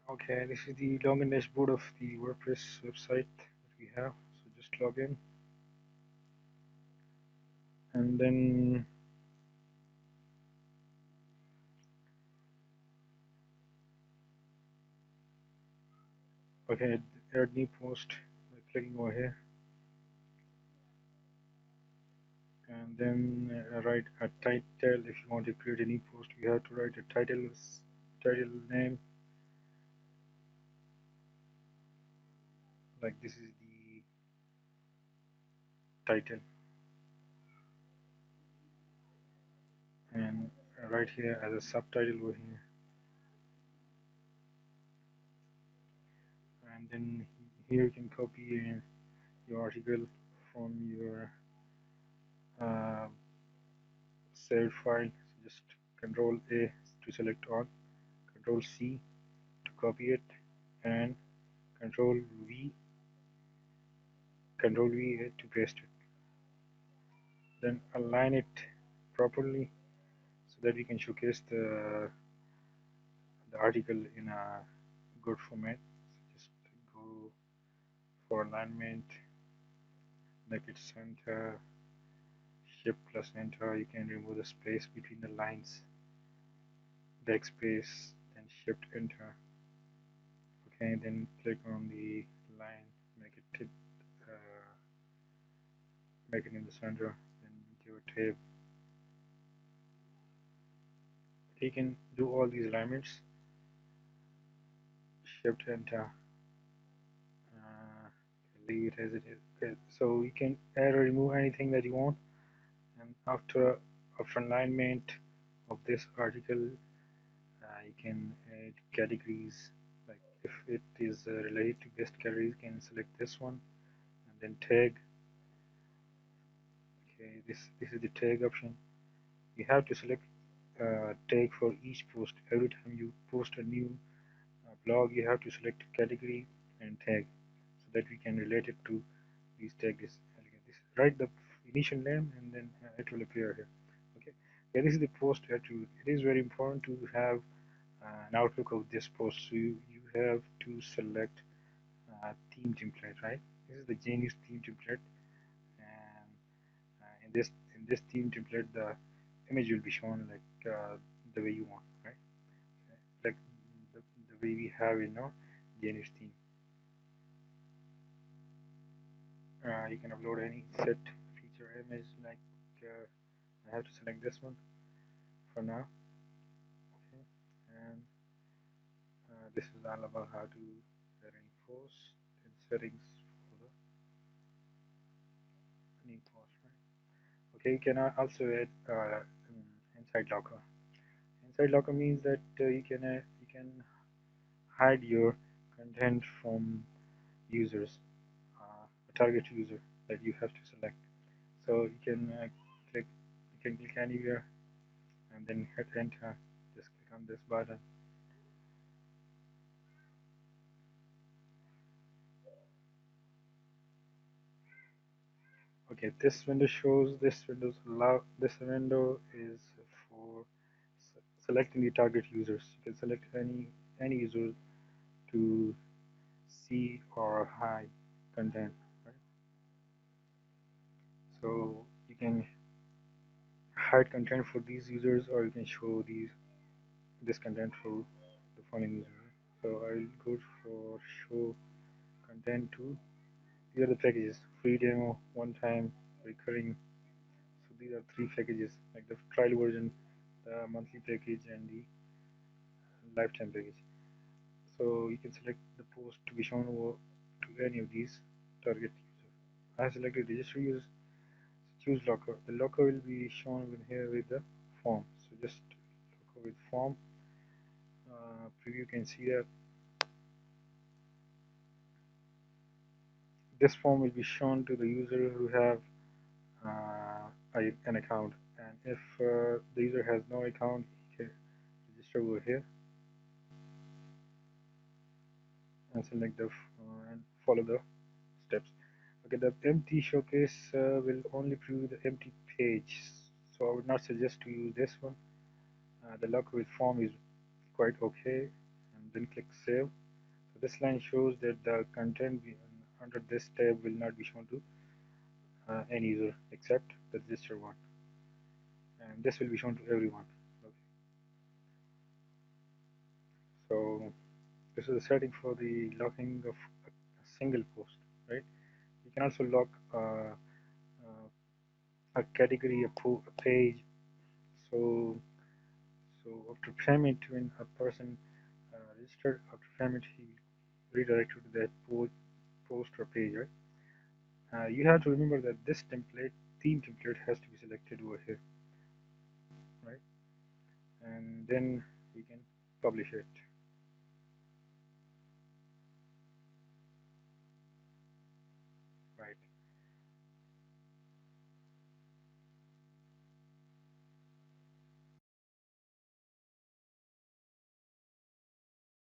Okay, this is the login dashboard of the WordPress website that we have. So just log in and then okay, add new post by clicking over here and then write a title. If you want to create a new post, you have to write a title name, like this is the title, and right here as a subtitle over here, and then here you can copy your article from your uh, saved file. So just Control A to select all, Control C to copy it, and Control V, Control V to paste it. Then align it properly so that we can showcase the article in a good format. So just go for alignment, make it center, shift plus enter. You can remove the space between the lines, backspace, then shift enter. Okay, then click on the line, make it uh, make it in the center, then give a tab. You can do all these alignments, shift enter, uh, leave it as it is. Okay, so you can add or remove anything that you want, and after alignment of this article, you can add categories. Like if it is related to guest categories, you can select this one and then tag. Okay, this is the tag option. You have to select tag for each post. Every time you post a new blog, you have to select category and tag so that we can relate it to these tags. Write the initial name and then it will appear here. Okay, yeah, this is the post attribute. It is very important to have an outlook of this post. So you have to select theme template, right? This is the jnews theme template, and in this theme template, the image will be shown like the way you want, right? Like the way we have in our jnews theme. You can upload any set feature image. Like I have to select this one for now. Okay, and this is all about how to set any post and settings for the new post, right? Okay, you can also add inside locker. Inside locker means that you can hide your content from users, a target user that you have to select. So click, you can click anywhere and then hit enter. Just click on this button. Okay, this window is for selecting the target users. You can select any user to see or hide content, right? So you can hide content for these users, or you can show this content for the following user. So I'll go for show content to. These are the packages: free demo, one time, recurring. So these are three packages, like the trial version, the monthly package, and the lifetime package. So you can select the post to be shown over to any of these target users. I have selected register users. Choose locker. The locker will be shown over here with the form. So just locker with form. Preview, you can see that this form will be shown to the user who have an account, and if the user has no account, he can register over here and select and follow the steps. Okay, the empty showcase will only preview the empty page, so I would not suggest to use this one. The locker with form is quite okay, and then click save. So this line shows that the content under this tab will not be shown to any user except the registered one, and this will be shown to everyone. Okay. So this is a setting for the locking of a single post, right? You can also lock a category, a page. So, so after payment, when a person registered after payment, he redirected to that post or page, right? You have to remember that this theme template has to be selected over here, right? And then we can publish it.